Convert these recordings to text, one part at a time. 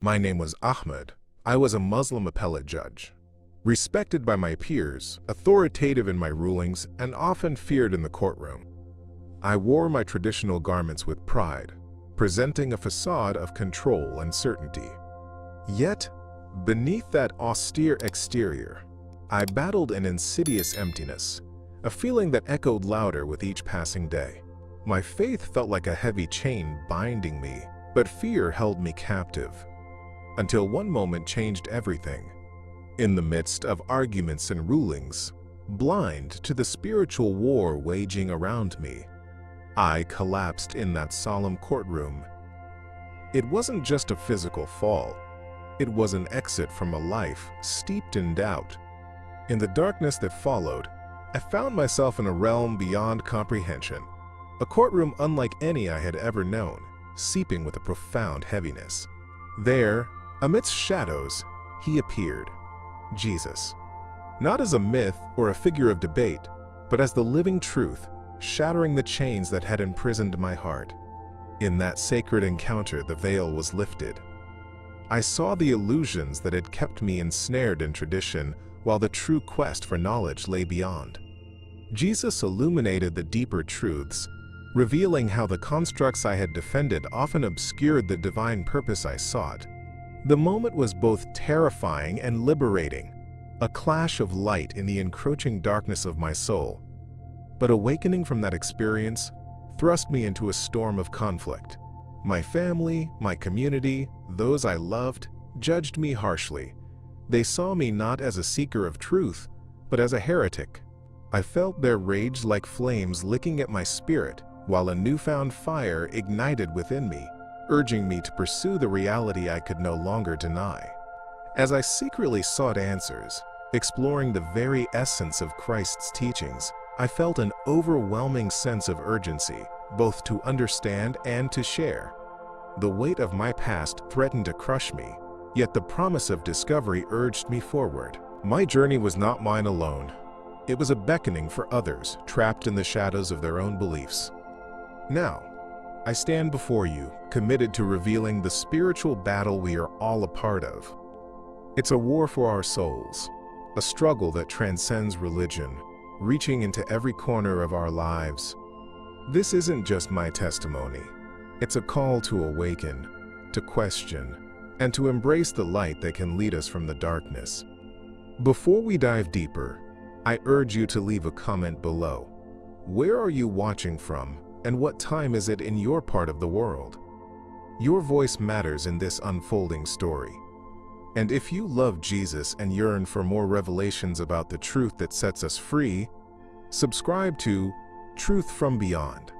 My name was Ahmad. I was a Muslim appellate judge. Respected by my peers, authoritative in my rulings, and often feared in the courtroom. I wore my traditional garments with pride, presenting a facade of control and certainty. Yet, beneath that austere exterior, I battled an insidious emptiness, a feeling that echoed louder with each passing day. My faith felt like a heavy chain binding me, but fear held me captive. Until one moment changed everything. In the midst of arguments and rulings, blind to the spiritual war waging around me, I collapsed in that solemn courtroom. It wasn't just a physical fall. It was an exit from a life steeped in doubt. In the darkness that followed, I found myself in a realm beyond comprehension, a courtroom unlike any I had ever known, seeping with a profound heaviness. There, amidst shadows, he appeared, Jesus. Not as a myth or a figure of debate, but as the living truth, shattering the chains that had imprisoned my heart. In that sacred encounter, the veil was lifted. I saw the illusions that had kept me ensnared in tradition, while the true quest for knowledge lay beyond. Jesus illuminated the deeper truths, revealing how the constructs I had defended often obscured the divine purpose I sought. The moment was both terrifying and liberating, a clash of light in the encroaching darkness of my soul. But awakening from that experience thrust me into a storm of conflict. My family, my community, those I loved, judged me harshly. They saw me not as a seeker of truth, but as a heretic. I felt their rage like flames licking at my spirit, while a newfound fire ignited within me, urging me to pursue the reality I could no longer deny. As I secretly sought answers, exploring the very essence of Christ's teachings, I felt an overwhelming sense of urgency, both to understand and to share. The weight of my past threatened to crush me, yet the promise of discovery urged me forward. My journey was not mine alone. It was a beckoning for others trapped in the shadows of their own beliefs. Now, I stand before you, committed to revealing the spiritual battle we are all a part of. It's a war for our souls, a struggle that transcends religion, reaching into every corner of our lives. This isn't just my testimony. It's a call to awaken, to question, and to embrace the light that can lead us from the darkness. Before we dive deeper, I urge you to leave a comment below. Where are you watching from, and what time is it in your part of the world? Your voice matters in this unfolding story. And if you love Jesus and yearn for more revelations about the truth that sets us free, subscribe to Truth from Beyond.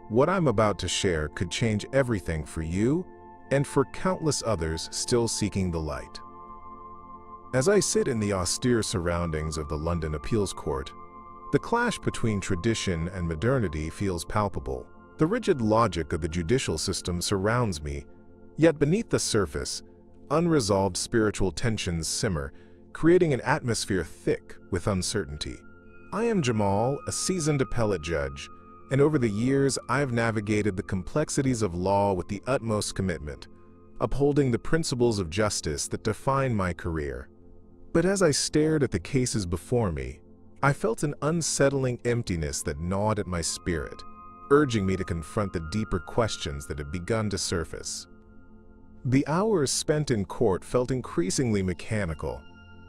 What I'm about to share could change everything for you and for countless others still seeking the light. As I sit in the austere surroundings of the London Appeals Court, the clash between tradition and modernity feels palpable. The rigid logic of the judicial system surrounds me, yet beneath the surface, unresolved spiritual tensions simmer, creating an atmosphere thick with uncertainty. I am Jamal, a seasoned appellate judge, and over the years I've navigated the complexities of law with the utmost commitment, upholding the principles of justice that define my career. But as I stared at the cases before me, I felt an unsettling emptiness that gnawed at my spirit, urging me to confront the deeper questions that had begun to surface. The hours spent in court felt increasingly mechanical,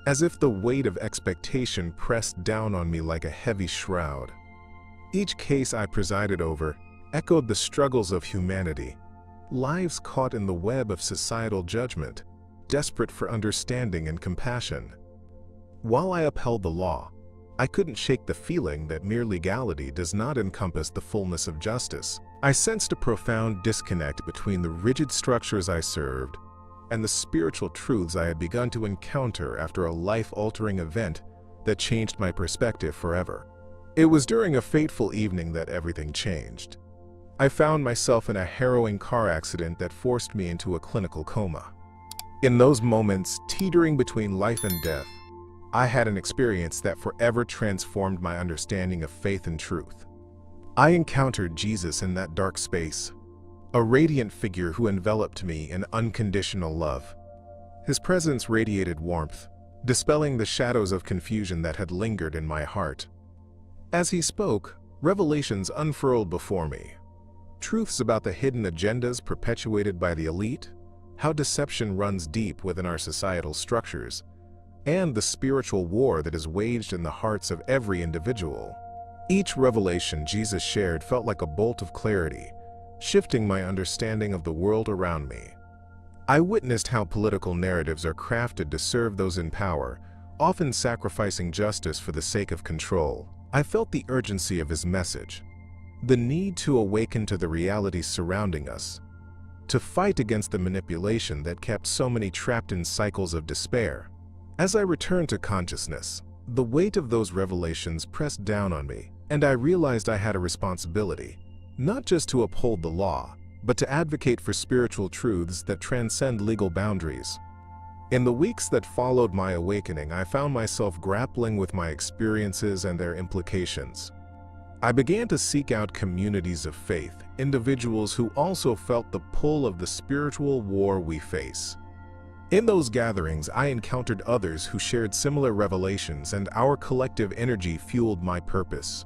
as if the weight of expectation pressed down on me like a heavy shroud. Each case I presided over echoed the struggles of humanity, lives caught in the web of societal judgment, desperate for understanding and compassion. While I upheld the law, I couldn't shake the feeling that mere legality does not encompass the fullness of justice. I sensed a profound disconnect between the rigid structures I served and the spiritual truths I had begun to encounter after a life-altering event that changed my perspective forever. It was during a fateful evening that everything changed. I found myself in a harrowing car accident that forced me into a clinical coma. In those moments, teetering between life and death, I had an experience that forever transformed my understanding of faith and truth. I encountered Jesus in that dark space, a radiant figure who enveloped me in unconditional love. His presence radiated warmth, dispelling the shadows of confusion that had lingered in my heart. As he spoke, revelations unfurled before me. Truths about the hidden agendas perpetuated by the elite, how deception runs deep within our societal structures, and the spiritual war that is waged in the hearts of every individual. Each revelation Jesus shared felt like a bolt of clarity, shifting my understanding of the world around me. I witnessed how political narratives are crafted to serve those in power, often sacrificing justice for the sake of control. I felt the urgency of his message, the need to awaken to the realities surrounding us, to fight against the manipulation that kept so many trapped in cycles of despair. As I returned to consciousness, the weight of those revelations pressed down on me, and I realized I had a responsibility, not just to uphold the law, but to advocate for spiritual truths that transcend legal boundaries. In the weeks that followed my awakening, I found myself grappling with my experiences and their implications. I began to seek out communities of faith, individuals who also felt the pull of the spiritual war we face. In those gatherings, I encountered others who shared similar revelations, and our collective energy fueled my purpose.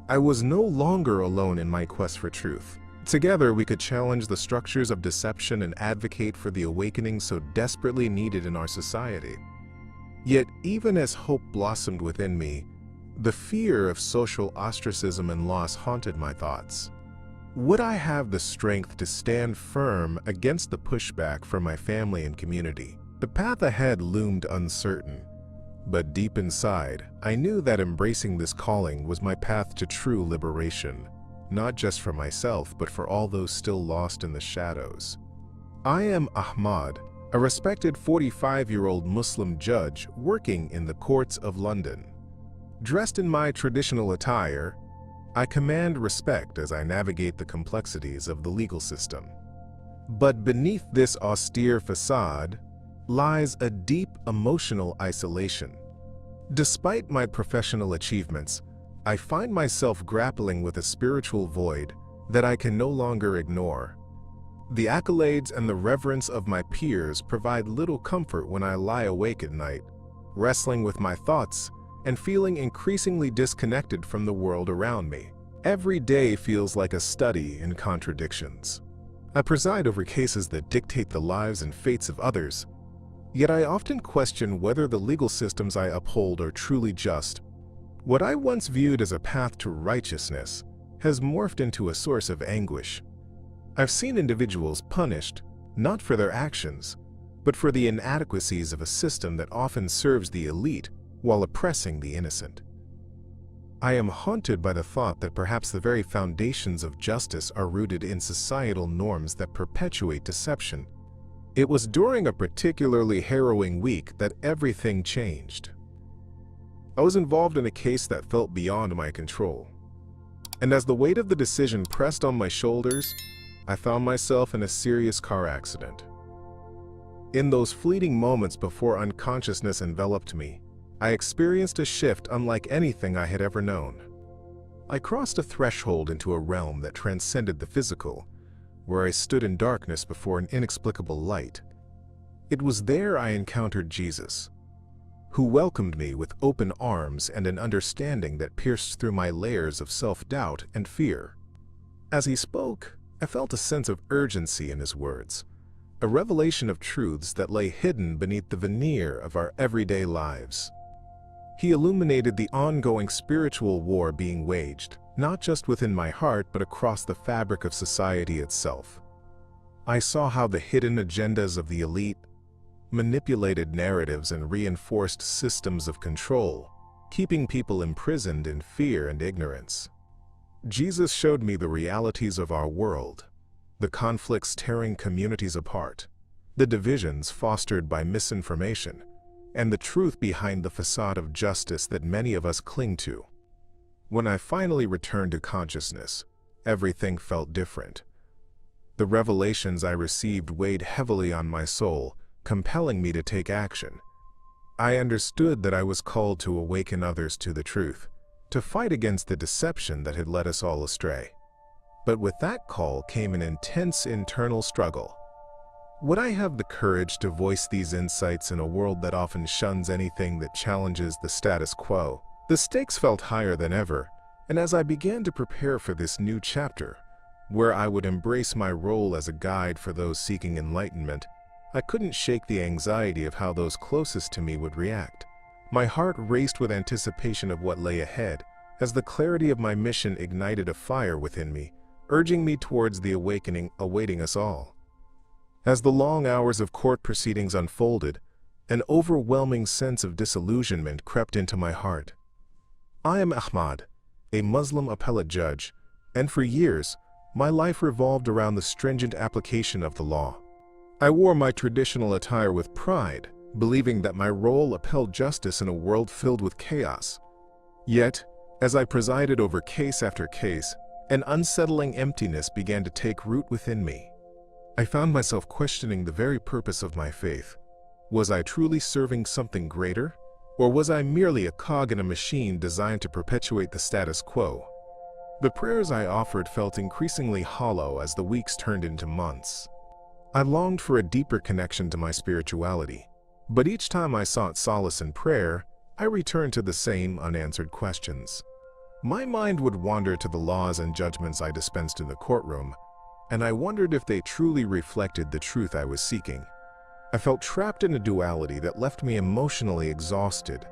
I was no longer alone in my quest for truth. Together, we could challenge the structures of deception and advocate for the awakening so desperately needed in our society. Yet, even as hope blossomed within me, the fear of social ostracism and loss haunted my thoughts. Would I have the strength to stand firm against the pushback from my family and community? The path ahead loomed uncertain, but deep inside, I knew that embracing this calling was my path to true liberation. Not just for myself, but for all those still lost in the shadows. I am Ahmad, a respected 45-year-old Muslim judge working in the courts of London. Dressed in my traditional attire, I command respect as I navigate the complexities of the legal system. But beneath this austere facade lies a deep emotional isolation. Despite my professional achievements, I find myself grappling with a spiritual void that I can no longer ignore. The accolades and the reverence of my peers provide little comfort when I lie awake at night, wrestling with my thoughts and feeling increasingly disconnected from the world around me. Every day feels like a study in contradictions. I preside over cases that dictate the lives and fates of others, yet I often question whether the legal systems I uphold are truly just. What I once viewed as a path to righteousness has morphed into a source of anguish. I've seen individuals punished, not for their actions, but for the inadequacies of a system that often serves the elite while oppressing the innocent. I am haunted by the thought that perhaps the very foundations of justice are rooted in societal norms that perpetuate deception. It was during a particularly harrowing week that everything changed. I was involved in a case that felt beyond my control. And as the weight of the decision pressed on my shoulders, I found myself in a serious car accident. In those fleeting moments before unconsciousness enveloped me, I experienced a shift unlike anything I had ever known. I crossed a threshold into a realm that transcended the physical, where I stood in darkness before an inexplicable light. It was there I encountered Jesus, who welcomed me with open arms and an understanding that pierced through my layers of self-doubt and fear. As he spoke, I felt a sense of urgency in his words, a revelation of truths that lay hidden beneath the veneer of our everyday lives. He illuminated the ongoing spiritual war being waged, not just within my heart but across the fabric of society itself. I saw how the hidden agendas of the elite manipulated narratives and reinforced systems of control, keeping people imprisoned in fear and ignorance. Jesus showed me the realities of our world, the conflicts tearing communities apart, the divisions fostered by misinformation, and the truth behind the facade of justice that many of us cling to. When I finally returned to consciousness, everything felt different. The revelations I received weighed heavily on my soul, compelling me to take action. I understood that I was called to awaken others to the truth, to fight against the deception that had led us all astray. But with that call came an intense internal struggle. Would I have the courage to voice these insights in a world that often shuns anything that challenges the status quo? The stakes felt higher than ever, and as I began to prepare for this new chapter, where I would embrace my role as a guide for those seeking enlightenment, I couldn't shake the anxiety of how those closest to me would react. My heart raced with anticipation of what lay ahead, as the clarity of my mission ignited a fire within me, urging me towards the awakening awaiting us all. As the long hours of court proceedings unfolded, an overwhelming sense of disillusionment crept into my heart. I am Ahmad, a Muslim appellate judge, and for years, my life revolved around the stringent application of the law. I wore my traditional attire with pride, believing that my role upheld justice in a world filled with chaos. Yet, as I presided over case after case, an unsettling emptiness began to take root within me. I found myself questioning the very purpose of my faith. Was I truly serving something greater? Or was I merely a cog in a machine designed to perpetuate the status quo? The prayers I offered felt increasingly hollow as the weeks turned into months. I longed for a deeper connection to my spirituality, but each time I sought solace in prayer, I returned to the same unanswered questions. My mind would wander to the laws and judgments I dispensed in the courtroom, and I wondered if they truly reflected the truth I was seeking. I felt trapped in a duality that left me emotionally exhausted,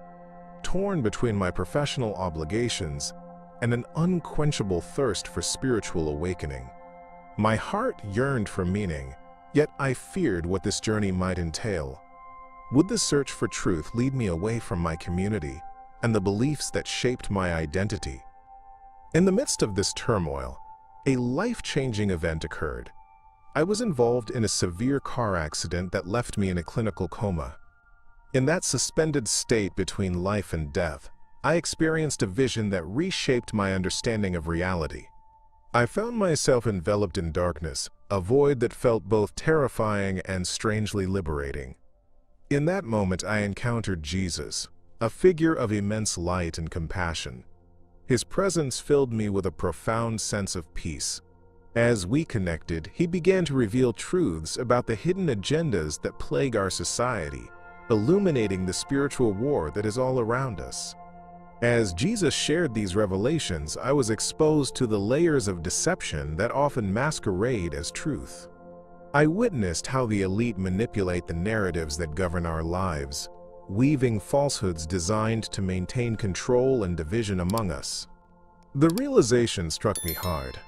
torn between my professional obligations and an unquenchable thirst for spiritual awakening. My heart yearned for meaning, yet I feared what this journey might entail. Would the search for truth lead me away from my community and the beliefs that shaped my identity? In the midst of this turmoil, a life-changing event occurred. I was involved in a severe car accident that left me in a clinical coma. In that suspended state between life and death, I experienced a vision that reshaped my understanding of reality. I found myself enveloped in darkness, a void that felt both terrifying and strangely liberating. In that moment, I encountered Jesus, a figure of immense light and compassion. His presence filled me with a profound sense of peace. As we connected, he began to reveal truths about the hidden agendas that plague our society, illuminating the spiritual war that is all around us. As Jesus shared these revelations, I was exposed to the layers of deception that often masquerade as truth. I witnessed how the elite manipulate the narratives that govern our lives, weaving falsehoods designed to maintain control and division among us. The realization struck me hard.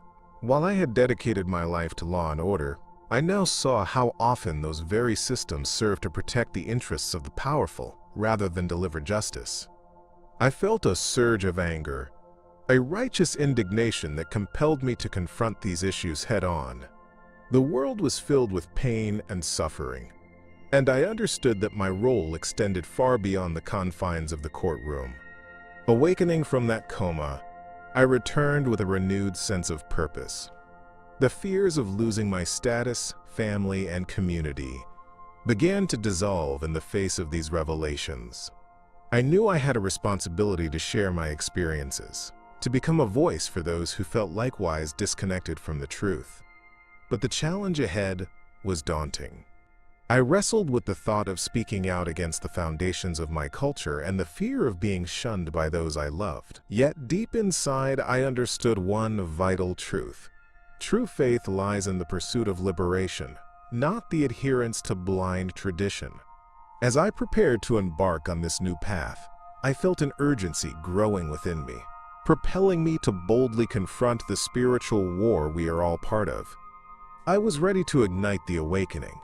While I had dedicated my life to law and order, I now saw how often those very systems serve to protect the interests of the powerful rather than deliver justice. I felt a surge of anger, a righteous indignation that compelled me to confront these issues head-on. The world was filled with pain and suffering, and I understood that my role extended far beyond the confines of the courtroom. Awakening from that coma, I returned with a renewed sense of purpose. The fears of losing my status, family, and community began to dissolve in the face of these revelations. I knew I had a responsibility to share my experiences, to become a voice for those who felt likewise disconnected from the truth. But the challenge ahead was daunting. I wrestled with the thought of speaking out against the foundations of my culture and the fear of being shunned by those I loved. Yet deep inside, I understood one vital truth. True faith lies in the pursuit of liberation, not the adherence to blind tradition. As I prepared to embark on this new path, I felt an urgency growing within me, propelling me to boldly confront the spiritual war we are all part of. I was ready to ignite the awakening,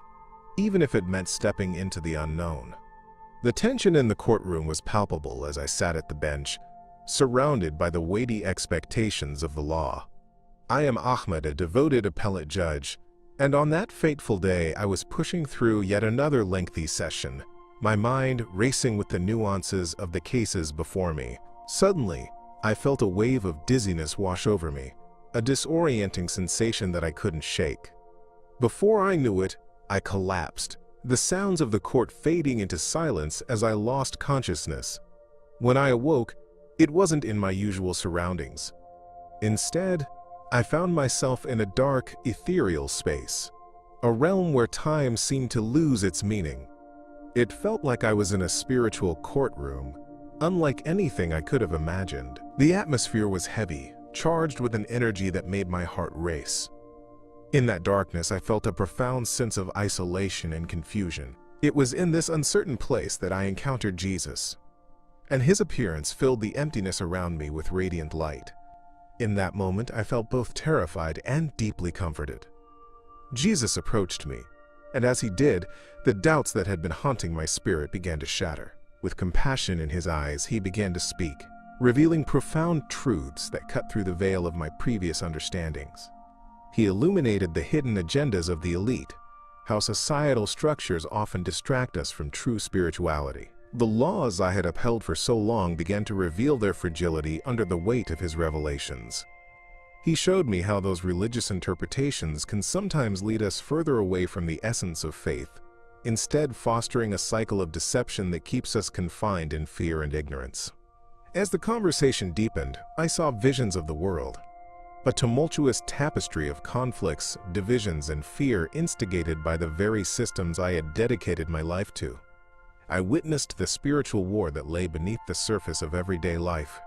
even if it meant stepping into the unknown. The tension in the courtroom was palpable as I sat at the bench, surrounded by the weighty expectations of the law. I am Ahmad, a devoted appellate judge, and on that fateful day I was pushing through yet another lengthy session, my mind racing with the nuances of the cases before me. Suddenly, I felt a wave of dizziness wash over me, a disorienting sensation that I couldn't shake. Before I knew it, I collapsed, the sounds of the court fading into silence as I lost consciousness. When I awoke, it wasn't in my usual surroundings. Instead, I found myself in a dark, ethereal space, a realm where time seemed to lose its meaning. It felt like I was in a spiritual courtroom, unlike anything I could have imagined. The atmosphere was heavy, charged with an energy that made my heart race. In that darkness, I felt a profound sense of isolation and confusion. It was in this uncertain place that I encountered Jesus, and his appearance filled the emptiness around me with radiant light. In that moment, I felt both terrified and deeply comforted. Jesus approached me, and as he did, the doubts that had been haunting my spirit began to shatter. With compassion in his eyes, he began to speak, revealing profound truths that cut through the veil of my previous understandings. He illuminated the hidden agendas of the elite, how societal structures often distract us from true spirituality. The laws I had upheld for so long began to reveal their fragility under the weight of his revelations. He showed me how those religious interpretations can sometimes lead us further away from the essence of faith, instead fostering a cycle of deception that keeps us confined in fear and ignorance. As the conversation deepened, I saw visions of the world, a tumultuous tapestry of conflicts, divisions, and fear instigated by the very systems I had dedicated my life to. I witnessed the spiritual war that lay beneath the surface of everyday life,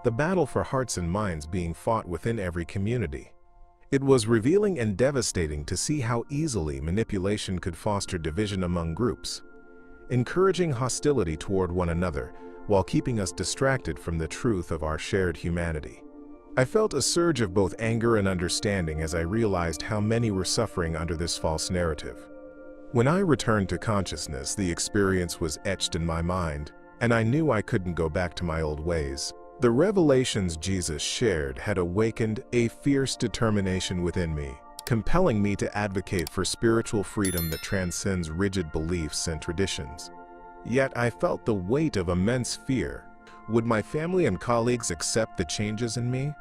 the battle for hearts and minds being fought within every community. It was revealing and devastating to see how easily manipulation could foster division among groups, encouraging hostility toward one another while keeping us distracted from the truth of our shared humanity. I felt a surge of both anger and understanding as I realized how many were suffering under this false narrative. When I returned to consciousness, the experience was etched in my mind, and I knew I couldn't go back to my old ways. The revelations Jesus shared had awakened a fierce determination within me, compelling me to advocate for spiritual freedom that transcends rigid beliefs and traditions. Yet I felt the weight of immense fear. Would my family and colleagues accept the changes in me?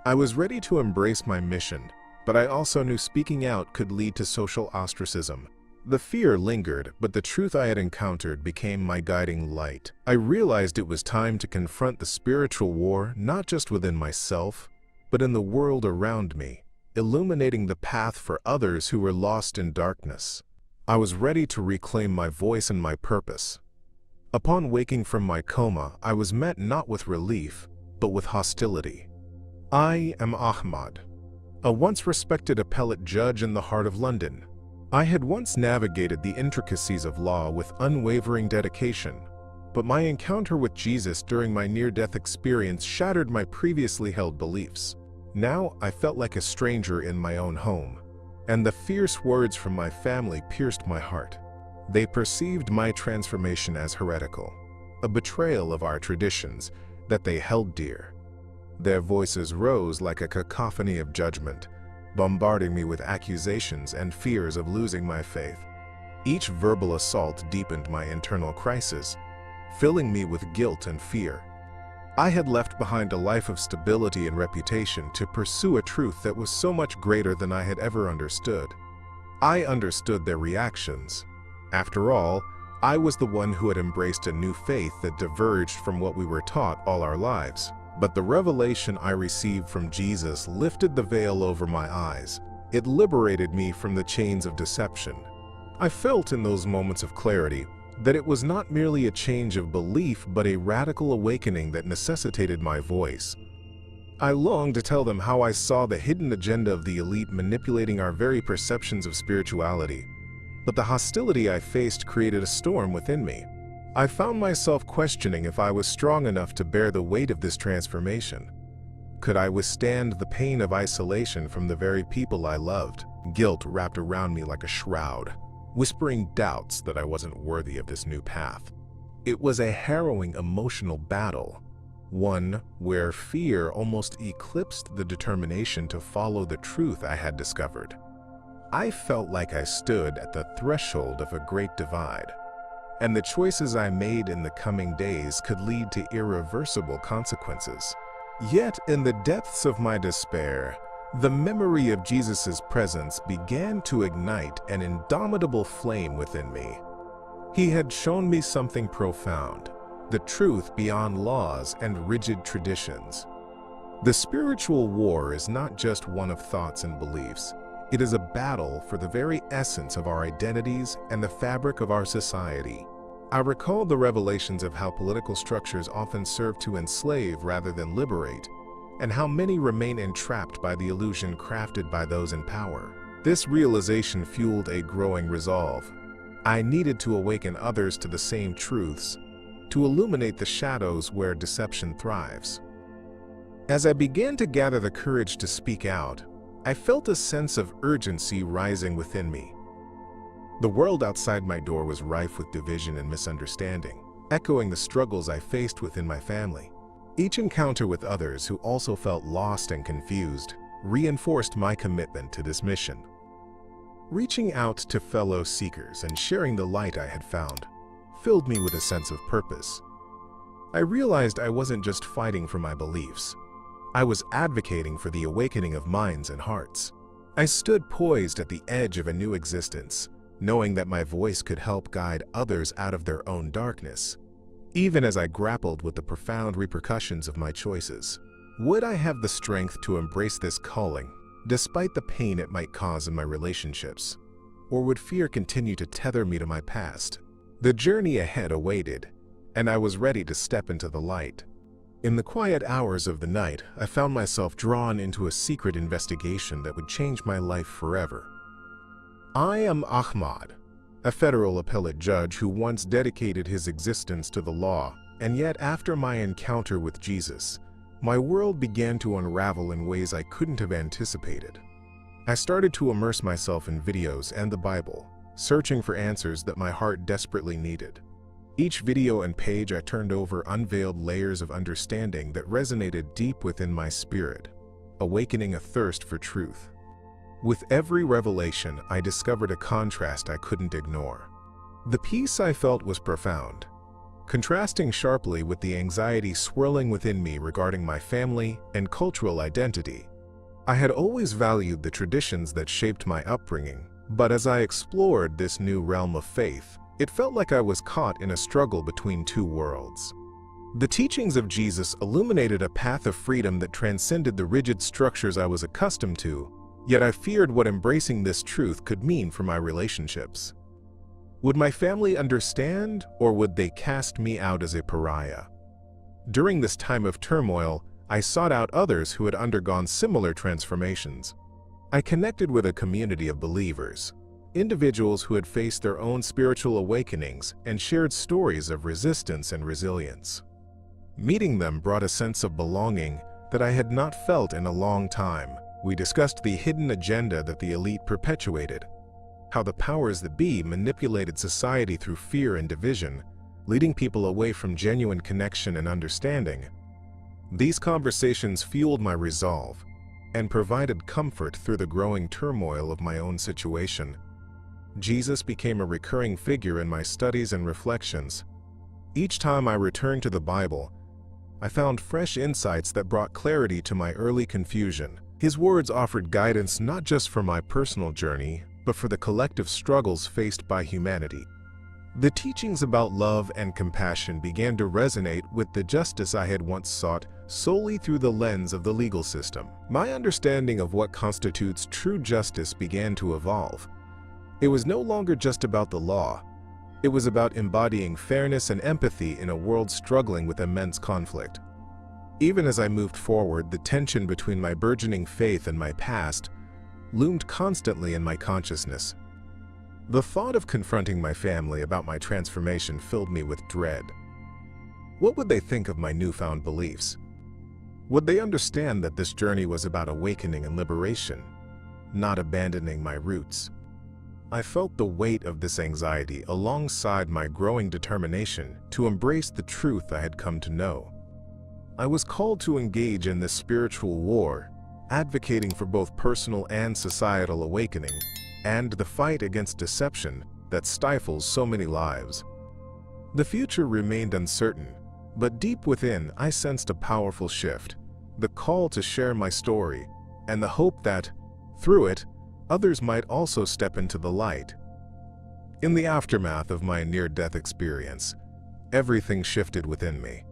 I was ready to embrace my mission, but I also knew speaking out could lead to social ostracism. The fear lingered, but the truth I had encountered became my guiding light. I realized it was time to confront the spiritual war not just within myself, but in the world around me, illuminating the path for others who were lost in darkness. I was ready to reclaim my voice and my purpose. Upon waking from my coma, I was met not with relief, but with hostility. I am Ahmad, a once respected appellate judge in the heart of London. I had once navigated the intricacies of law with unwavering dedication, but my encounter with Jesus during my near-death experience shattered my previously held beliefs. Now I felt like a stranger in my own home, and the fierce words from my family pierced my heart. They perceived my transformation as heretical, a betrayal of our traditions that they held dear. Their voices rose like a cacophony of judgment, bombarding me with accusations and fears of losing my faith. Each verbal assault deepened my internal crisis, filling me with guilt and fear. I had left behind a life of stability and reputation to pursue a truth that was so much greater than I had ever understood. I understood their reactions. After all, I was the one who had embraced a new faith that diverged from what we were taught all our lives. But the revelation I received from Jesus lifted the veil over my eyes. It liberated me from the chains of deception. I felt in those moments of clarity that it was not merely a change of belief, but a radical awakening that necessitated my voice. I longed to tell them how I saw the hidden agenda of the elite manipulating our very perceptions of spirituality. But the hostility I faced created a storm within me. I found myself questioning if I was strong enough to bear the weight of this transformation. Could I withstand the pain of isolation from the very people I loved? Guilt wrapped around me like a shroud, whispering doubts that I wasn't worthy of this new path. It was a harrowing emotional battle, one where fear almost eclipsed the determination to follow the truth I had discovered. I felt like I stood at the threshold of a great divide, and the choices I made in the coming days could lead to irreversible consequences. Yet, in the depths of my despair, the memory of Jesus' presence began to ignite an indomitable flame within me. He had shown me something profound, the truth beyond laws and rigid traditions. The spiritual war is not just one of thoughts and beliefs. It is a battle for the very essence of our identities and the fabric of our society. I recall the revelations of how political structures often serve to enslave rather than liberate, and how many remain entrapped by the illusion crafted by those in power. This realization fueled a growing resolve. I needed to awaken others to the same truths, to illuminate the shadows where deception thrives. As I began to gather the courage to speak out, I felt a sense of urgency rising within me. The world outside my door was rife with division and misunderstanding, echoing the struggles I faced within my family. Each encounter with others who also felt lost and confused reinforced my commitment to this mission. Reaching out to fellow seekers and sharing the light I had found filled me with a sense of purpose. I realized I wasn't just fighting for my beliefs. I was advocating for the awakening of minds and hearts. I stood poised at the edge of a new existence, knowing that my voice could help guide others out of their own darkness. Even as I grappled with the profound repercussions of my choices, would I have the strength to embrace this calling, despite the pain it might cause in my relationships? Or would fear continue to tether me to my past? The journey ahead awaited, and I was ready to step into the light. In the quiet hours of the night, I found myself drawn into a secret investigation that would change my life forever. I am Ahmad, a federal appellate judge who once dedicated his existence to the law, and yet after my encounter with Jesus, my world began to unravel in ways I couldn't have anticipated. I started to immerse myself in videos and the Bible, searching for answers that my heart desperately needed. Each video and page I turned over unveiled layers of understanding that resonated deep within my spirit, awakening a thirst for truth. With every revelation, I discovered a contrast I couldn't ignore. The peace I felt was profound, contrasting sharply with the anxiety swirling within me regarding my family and cultural identity. I had always valued the traditions that shaped my upbringing, but as I explored this new realm of faith, it felt like I was caught in a struggle between two worlds. The teachings of Jesus illuminated a path of freedom that transcended the rigid structures I was accustomed to, yet I feared what embracing this truth could mean for my relationships. Would my family understand, or would they cast me out as a pariah? During this time of turmoil, I sought out others who had undergone similar transformations. I connected with a community of believers, individuals who had faced their own spiritual awakenings and shared stories of resistance and resilience. Meeting them brought a sense of belonging that I had not felt in a long time. We discussed the hidden agenda that the elite perpetuated, how the powers that be manipulated society through fear and division, leading people away from genuine connection and understanding. These conversations fueled my resolve and provided comfort through the growing turmoil of my own situation. Jesus became a recurring figure in my studies and reflections. Each time I returned to the Bible, I found fresh insights that brought clarity to my early confusion. His words offered guidance not just for my personal journey, but for the collective struggles faced by humanity. The teachings about love and compassion began to resonate with the justice I had once sought solely through the lens of the legal system. My understanding of what constitutes true justice began to evolve. It was no longer just about the law. It was about embodying fairness and empathy in a world struggling with immense conflict. Even as I moved forward, the tension between my burgeoning faith and my past loomed constantly in my consciousness. The thought of confronting my family about my transformation filled me with dread. What would they think of my newfound beliefs? Would they understand that this journey was about awakening and liberation, not abandoning my roots? I felt the weight of this anxiety alongside my growing determination to embrace the truth I had come to know. I was called to engage in this spiritual war, advocating for both personal and societal awakening, and the fight against deception that stifles so many lives. The future remained uncertain, but deep within I sensed a powerful shift, the call to share my story, and the hope that, through it, others might also step into the light. In the aftermath of my near-death experience, everything shifted within me.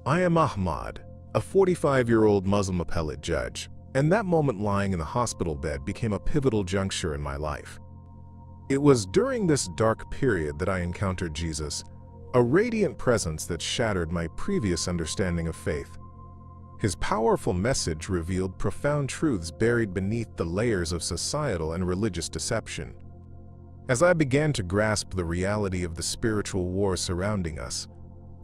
I am Ahmad, a 45-year-old Muslim appellate judge, and that moment lying in the hospital bed became a pivotal juncture in my life. It was during this dark period that I encountered Jesus, a radiant presence that shattered my previous understanding of faith. His powerful message revealed profound truths buried beneath the layers of societal and religious deception. As I began to grasp the reality of the spiritual war surrounding us,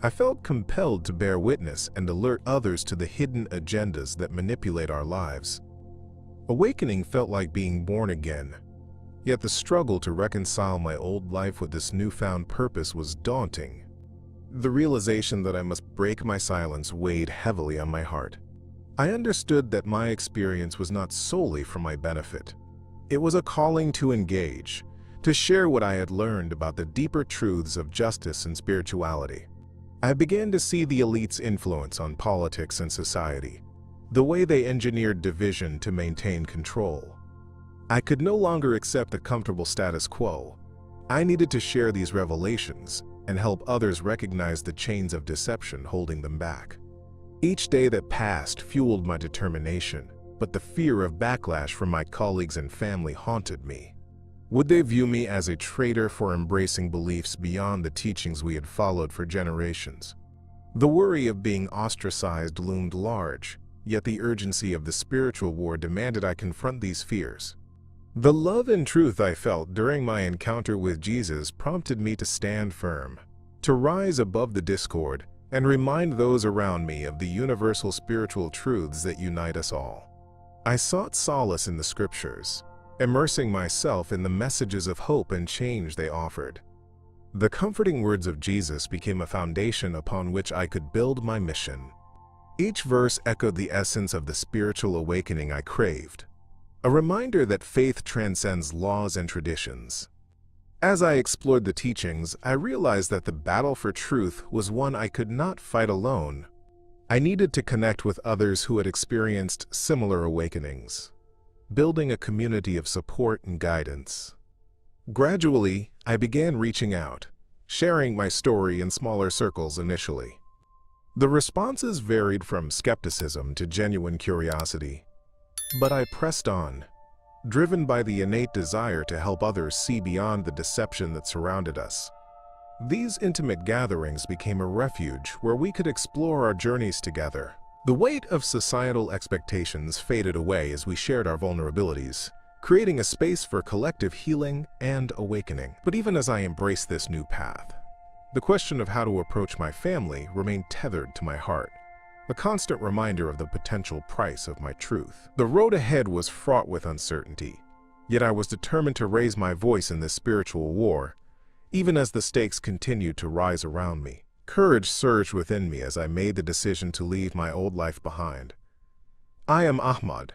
I felt compelled to bear witness and alert others to the hidden agendas that manipulate our lives. Awakening felt like being born again, yet the struggle to reconcile my old life with this newfound purpose was daunting. The realization that I must break my silence weighed heavily on my heart. I understood that my experience was not solely for my benefit. It was a calling to engage, to share what I had learned about the deeper truths of justice and spirituality. I began to see the elite's influence on politics and society, the way they engineered division to maintain control. I could no longer accept the comfortable status quo. I needed to share these revelations and help others recognize the chains of deception holding them back. Each day that passed fueled my determination, but the fear of backlash from my colleagues and family haunted me. Would they view me as a traitor for embracing beliefs beyond the teachings we had followed for generations? The worry of being ostracized loomed large, yet the urgency of the spiritual war demanded I confront these fears. The love and truth I felt during my encounter with Jesus prompted me to stand firm, to rise above the discord, and remind those around me of the universal spiritual truths that unite us all. I sought solace in the scriptures, immersing myself in the messages of hope and change they offered. The comforting words of Jesus became a foundation upon which I could build my mission. Each verse echoed the essence of the spiritual awakening I craved, a reminder that faith transcends laws and traditions. As I explored the teachings, I realized that the battle for truth was one I could not fight alone. I needed to connect with others who had experienced similar awakenings, building a community of support and guidance. Gradually, I began reaching out, sharing my story in smaller circles initially. The responses varied from skepticism to genuine curiosity, but I pressed on, driven by the innate desire to help others see beyond the deception that surrounded us. These intimate gatherings became a refuge where we could explore our journeys together. The weight of societal expectations faded away as we shared our vulnerabilities, creating a space for collective healing and awakening. But even as I embraced this new path, the question of how to approach my family remained tethered to my heart, a constant reminder of the potential price of my truth. The road ahead was fraught with uncertainty, yet I was determined to raise my voice in this spiritual war, even as the stakes continued to rise around me. Courage surged within me as I made the decision to leave my old life behind. I am Ahmad,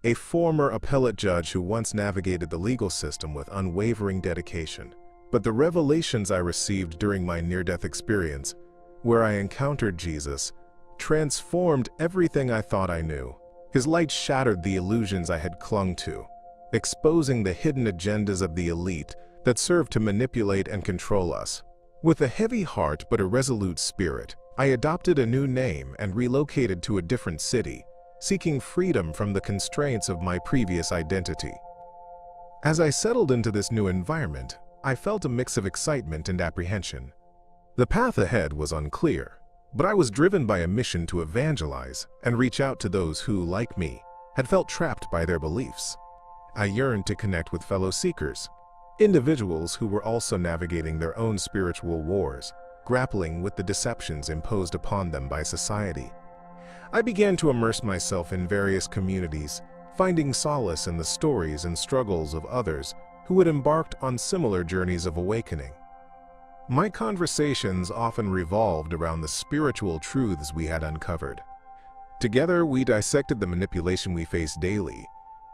a former appellate judge who once navigated the legal system with unwavering dedication. But the revelations I received during my near-death experience, where I encountered Jesus, transformed everything I thought I knew. His light shattered the illusions I had clung to, exposing the hidden agendas of the elite that served to manipulate and control us. With a heavy heart but a resolute spirit, I adopted a new name and relocated to a different city, seeking freedom from the constraints of my previous identity. As I settled into this new environment, I felt a mix of excitement and apprehension. The path ahead was unclear, but I was driven by a mission to evangelize and reach out to those who, like me, had felt trapped by their beliefs. I yearned to connect with fellow seekers, individuals who were also navigating their own spiritual wars, grappling with the deceptions imposed upon them by society. I began to immerse myself in various communities, finding solace in the stories and struggles of others who had embarked on similar journeys of awakening. My conversations often revolved around the spiritual truths we had uncovered. Together, we dissected the manipulation we faced daily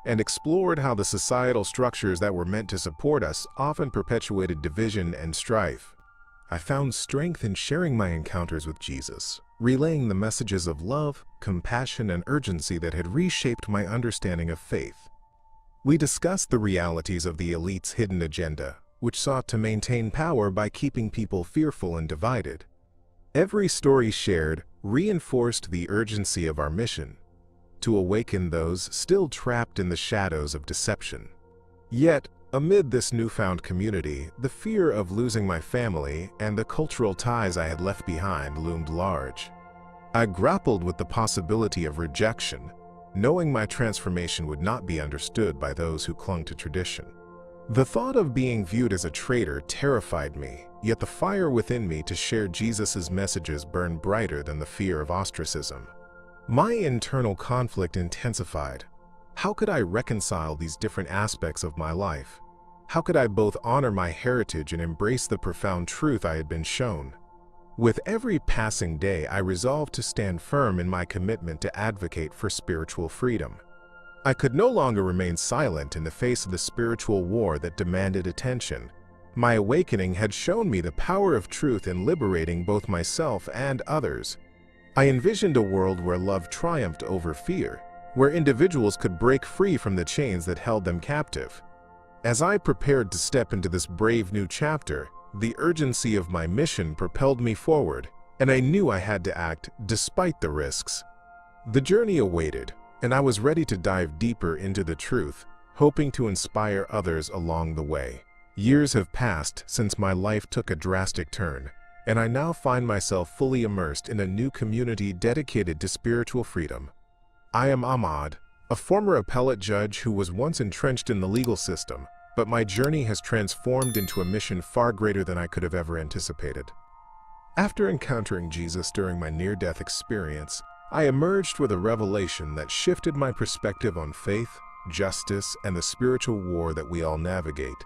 and explored how the societal structures that were meant to support us often perpetuated division and strife. I found strength in sharing my encounters with Jesus, relaying the messages of love, compassion, and urgency that had reshaped my understanding of faith. We discussed the realities of the elite's hidden agenda, which sought to maintain power by keeping people fearful and divided. Every story shared reinforced the urgency of our mission to awaken those still trapped in the shadows of deception. Yet, amid this newfound community, the fear of losing my family and the cultural ties I had left behind loomed large. I grappled with the possibility of rejection, knowing my transformation would not be understood by those who clung to tradition. The thought of being viewed as a traitor terrified me, yet the fire within me to share Jesus' messages burned brighter than the fear of ostracism. My internal conflict intensified. How could I reconcile these different aspects of my life? How could I both honor my heritage and embrace the profound truth I had been shown? With every passing day, I resolved to stand firm in my commitment to advocate for spiritual freedom. I could no longer remain silent in the face of the spiritual war that demanded attention. My awakening had shown me the power of truth in liberating both myself and others. I envisioned a world where love triumphed over fear, where individuals could break free from the chains that held them captive. As I prepared to step into this brave new chapter, the urgency of my mission propelled me forward, and I knew I had to act despite the risks. The journey awaited, and I was ready to dive deeper into the truth, hoping to inspire others along the way. Years have passed since my life took a drastic turn, and I now find myself fully immersed in a new community dedicated to spiritual freedom. I am Ahmad, a former appellate judge who was once entrenched in the legal system, but my journey has transformed into a mission far greater than I could have ever anticipated. After encountering Jesus during my near-death experience, I emerged with a revelation that shifted my perspective on faith, justice, and the spiritual war that we all navigate.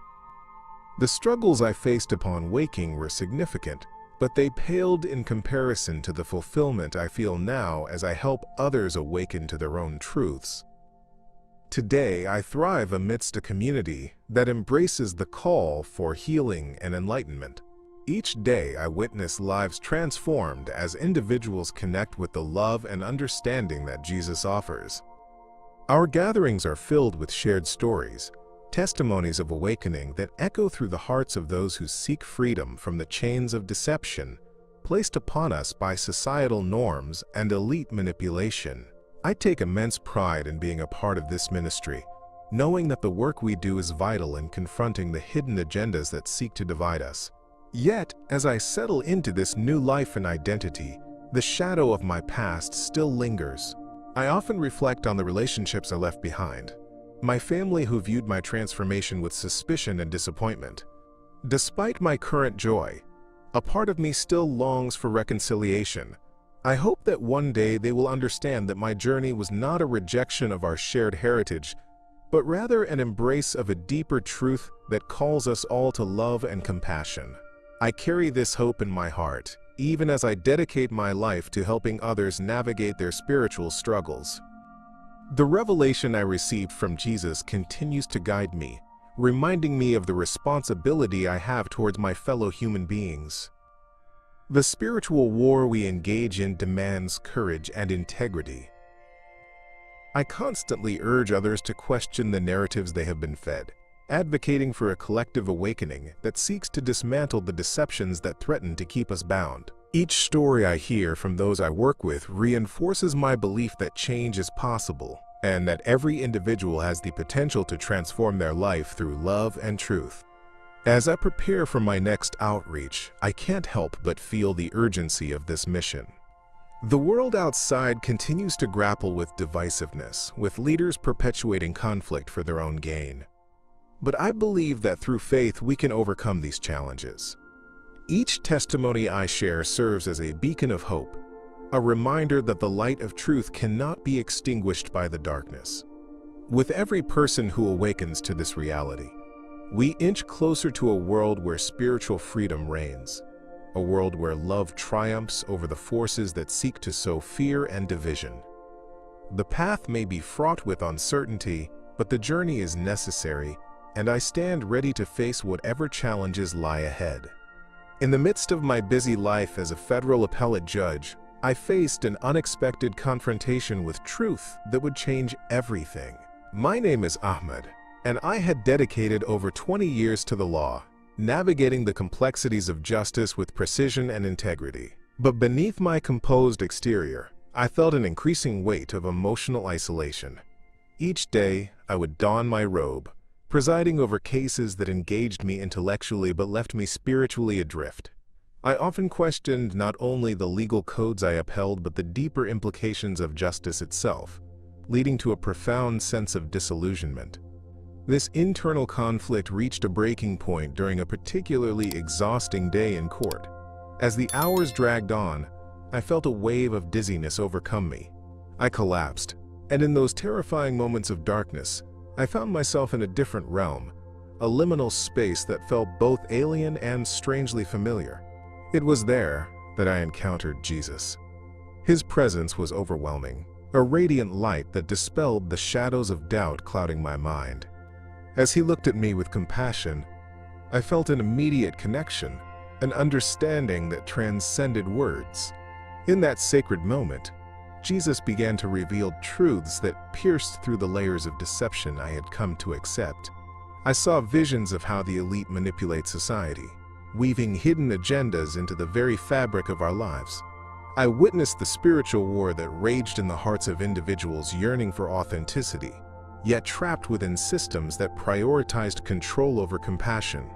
The struggles I faced upon waking were significant, but they paled in comparison to the fulfillment I feel now as I help others awaken to their own truths. Today, I thrive amidst a community that embraces the call for healing and enlightenment. Each day, I witness lives transformed as individuals connect with the love and understanding that Jesus offers. Our gatherings are filled with shared stories, testimonies of awakening that echo through the hearts of those who seek freedom from the chains of deception placed upon us by societal norms and elite manipulation. I take immense pride in being a part of this ministry, knowing that the work we do is vital in confronting the hidden agendas that seek to divide us. Yet, as I settle into this new life and identity, the shadow of my past still lingers. I often reflect on the relationships I left behind, my family who viewed my transformation with suspicion and disappointment. Despite my current joy, a part of me still longs for reconciliation. I hope that one day they will understand that my journey was not a rejection of our shared heritage, but rather an embrace of a deeper truth that calls us all to love and compassion. I carry this hope in my heart, even as I dedicate my life to helping others navigate their spiritual struggles. The revelation I received from Jesus continues to guide me, reminding me of the responsibility I have towards my fellow human beings. The spiritual war we engage in demands courage and integrity. I constantly urge others to question the narratives they have been fed, advocating for a collective awakening that seeks to dismantle the deceptions that threaten to keep us bound. Each story I hear from those I work with reinforces my belief that change is possible, and that every individual has the potential to transform their life through love and truth. As I prepare for my next outreach, I can't help but feel the urgency of this mission. The world outside continues to grapple with divisiveness, with leaders perpetuating conflict for their own gain. But I believe that through faith we can overcome these challenges. Each testimony I share serves as a beacon of hope, a reminder that the light of truth cannot be extinguished by the darkness. With every person who awakens to this reality, we inch closer to a world where spiritual freedom reigns, a world where love triumphs over the forces that seek to sow fear and division. The path may be fraught with uncertainty, but the journey is necessary, and I stand ready to face whatever challenges lie ahead. In the midst of my busy life as a federal appellate judge, I faced an unexpected confrontation with truth that would change everything. My name is Ahmad, and I had dedicated over 20 years to the law, navigating the complexities of justice with precision and integrity. But beneath my composed exterior, I felt an increasing weight of emotional isolation. Each day, I would don my robe, presiding over cases that engaged me intellectually but left me spiritually adrift. I often questioned not only the legal codes I upheld but the deeper implications of justice itself, leading to a profound sense of disillusionment. This internal conflict reached a breaking point during a particularly exhausting day in court. As the hours dragged on, I felt a wave of dizziness overcome me. I collapsed, and in those terrifying moments of darkness, I found myself in a different realm, a liminal space that felt both alien and strangely familiar. It was there that I encountered Jesus. His presence was overwhelming, a radiant light that dispelled the shadows of doubt clouding my mind. As he looked at me with compassion, I felt an immediate connection, an understanding that transcended words. In that sacred moment, Jesus began to reveal truths that pierced through the layers of deception I had come to accept. I saw visions of how the elite manipulate society, weaving hidden agendas into the very fabric of our lives. I witnessed the spiritual war that raged in the hearts of individuals yearning for authenticity, yet trapped within systems that prioritized control over compassion.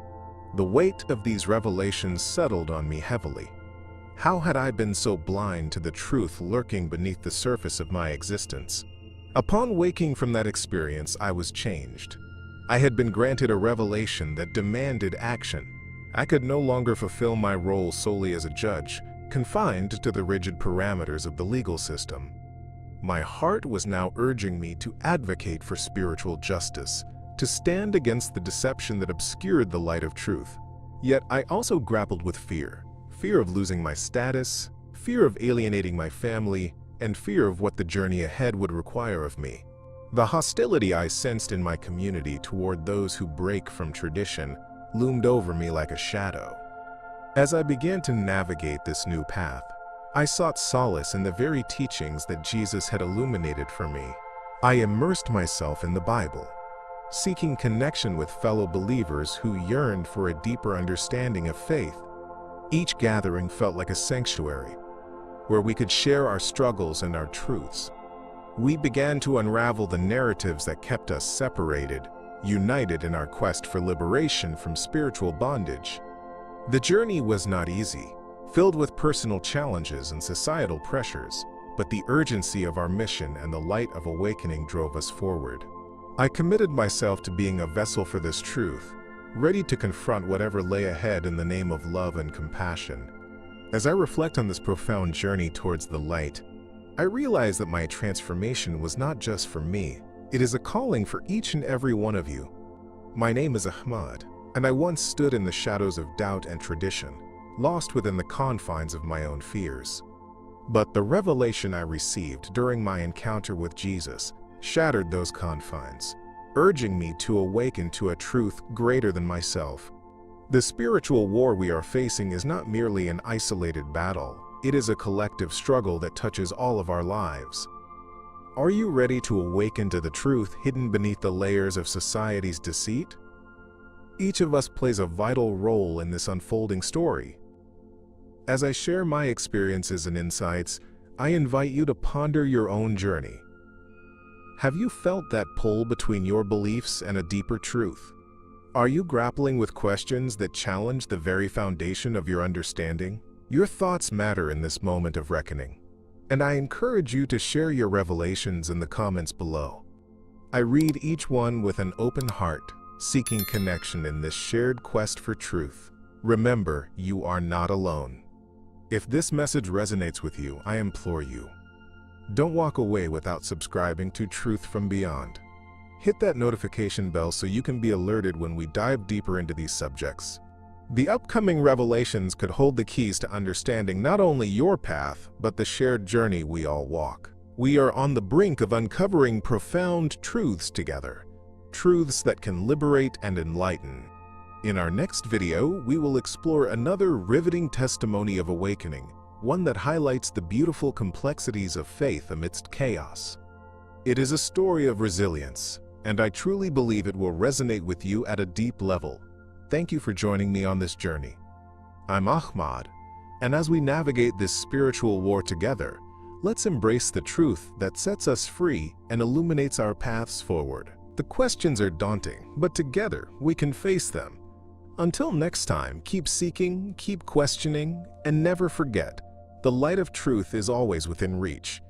The weight of these revelations settled on me heavily. How had I been so blind to the truth lurking beneath the surface of my existence? Upon waking from that experience, I was changed. I had been granted a revelation that demanded action. I could no longer fulfill my role solely as a judge, confined to the rigid parameters of the legal system. My heart was now urging me to advocate for spiritual justice, to stand against the deception that obscured the light of truth. Yet I also grappled with fear of losing my status, fear of alienating my family, and fear of what the journey ahead would require of me. The hostility I sensed in my community toward those who break from tradition loomed over me like a shadow. As I began to navigate this new path, I sought solace in the very teachings that Jesus had illuminated for me. I immersed myself in the Bible, seeking connection with fellow believers who yearned for a deeper understanding of faith. Each gathering felt like a sanctuary, where we could share our struggles and our truths. We began to unravel the narratives that kept us separated, united in our quest for liberation from spiritual bondage. The journey was not easy, filled with personal challenges and societal pressures, but the urgency of our mission and the light of awakening drove us forward. I committed myself to being a vessel for this truth, ready to confront whatever lay ahead in the name of love and compassion. As I reflect on this profound journey towards the light, I realize that my transformation was not just for me. It is a calling for each and every one of you. My name is Ahmad, and I once stood in the shadows of doubt and tradition, lost within the confines of my own fears. But the revelation I received during my encounter with Jesus shattered those confines, urging me to awaken to a truth greater than myself. The spiritual war we are facing is not merely an isolated battle. It is a collective struggle that touches all of our lives. Are you ready to awaken to the truth hidden beneath the layers of society's deceit? Each of us plays a vital role in this unfolding story. As I share my experiences and insights, I invite you to ponder your own journey. Have you felt that pull between your beliefs and a deeper truth? Are you grappling with questions that challenge the very foundation of your understanding? Your thoughts matter in this moment of reckoning, and I encourage you to share your revelations in the comments below. I read each one with an open heart, seeking connection in this shared quest for truth. Remember, you are not alone. If this message resonates with you, I implore you, don't walk away without subscribing to Truth from Beyond. Hit that notification bell so you can be alerted when we dive deeper into these subjects. The upcoming revelations could hold the keys to understanding not only your path, but the shared journey we all walk. We are on the brink of uncovering profound truths together, truths that can liberate and enlighten. In our next video, we will explore another riveting testimony of awakening, one that highlights the beautiful complexities of faith amidst chaos. It is a story of resilience, and I truly believe it will resonate with you at a deep level. Thank you for joining me on this journey. I'm Ahmad, And as we navigate this spiritual war together, let's embrace the truth that sets us free and illuminates our paths forward. The questions are daunting, but together we can face them. Until next time, keep seeking, keep questioning, and never forget, the light of truth is always within reach.